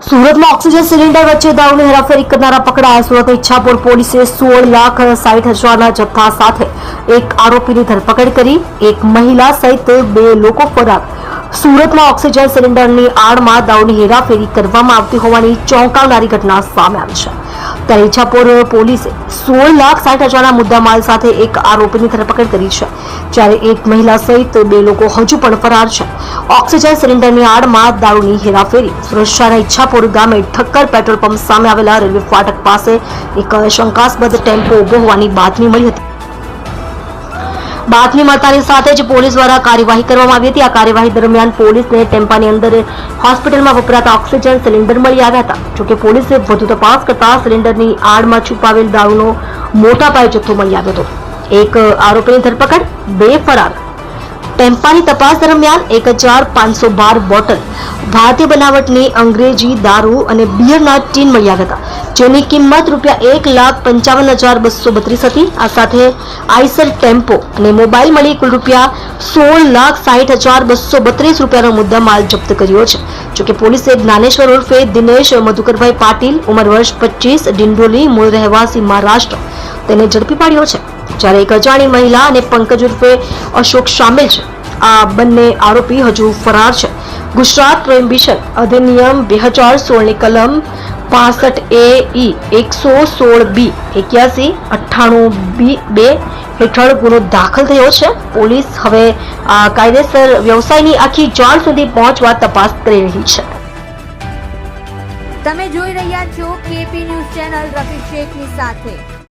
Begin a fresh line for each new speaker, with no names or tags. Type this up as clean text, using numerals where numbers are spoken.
સુરતમાં oxygen cylinder વચ્ચે દારૂની હેરાફેરી કરનારા પકડાયા. સુરત ઈચ્છાપુર પોલીસે 16,60,000ના જથ્થા સાથે એક આરોપીની ધરપકડ કરી. એક મહિલા સહિત 2 લોકો ફરાર. સુરતમાં ઓક્સિજન સિલિન્ડરની આડમાં દારૂની હેરાફેરી કરવામાં આવતી હોવાની ચોંકાવનારી ઘટના સામે આવી છે. ત્યારે ઈચ્છાપુર પોલીસે 16,60,000ના મુદ્દામાલ સાથે એક આરોપીની ધરપકડ કરી છે, જ્યારે એક મહિલા સહિત 2 લોકો હજુ પણ ફરાર છે. ઓક્સિજન સિલિન્ડરની આડમાં દારૂની હેરાફેરી. સુરત શહેરના ઈચ્છાપુર ગામે ઠક્કર પેટ્રોલ પંપ સામે આવેલા રેલવે ફાટક પાસે એક શંકાસ્પદ ટેમ્પો ઉભો હોવાની બાતમી મળી હતી. બાતમી મળતાની સાથે જ પોલીસ દ્વારા કાર્યવાહી કરવામાં આવી હતી. આ કાર્યવાહી દરમિયાન પોલીસને ટેમ્પાની અંદર હોસ્પિટલમાં વપરાતા ઓક્સિજન સિલિન્ડર મળી આવ્યા હતા. જોકે પોલીસે વધુ તપાસ કરતા સિલિન્ડરની આડમાં છુપાવેલ દારૂનો મોટા પાયે જથ્થો મળી આવ્યો હતો. એક આરોપીની ધરપકડ, 2 ફરાર. ટેમ્પાની તપાસ દરમિયાન 1,512 બોટલ ભારતીય બનાવટની અંગ્રેજી દારૂ અને બિયરના ટીન મળી આવ્યા હતા, જેની કિંમત ₹1,55,232 હતી. આ સાથે આઈસર ટેમ્પો અને મોબાઈલ મળી કુલ ₹1,60,232નો મુદ્દામાલ જપ્ત કર્યો છે. જોકે પોલીસે જ્ઞાનેશ્વર ઉર્ફે દિનેશ મધુકરભાઈ પાટીલ, ઉંમર વર્ષ 25, ડિંડોલી, મૂળ રહેવાસી મહારાષ્ટ્ર, તેને ઝડપી પાડ્યો છે. જ્યારે એક અજાણી મહિલા અને પંકજ ઉર્ફે અશોક સામેલ છે. આ બંને આરોપી હજુ ફરાર છે. ગુજરાત પ્રોહિબિશન અધિનિયમ 2016ની કલમ 65A, 116B, 8198B હેઠળ ગુનો દાખલ થયો છે. પોલીસ હવે આ કાયદેસર વ્યવસાયની આખી જાળ સુધી પહોંચવા તપાસ કરી રહી છે.
તમે જોઈ રહ્યા છો કેપી ન્યૂઝ ચેનલ રફીક શેખની સાથે.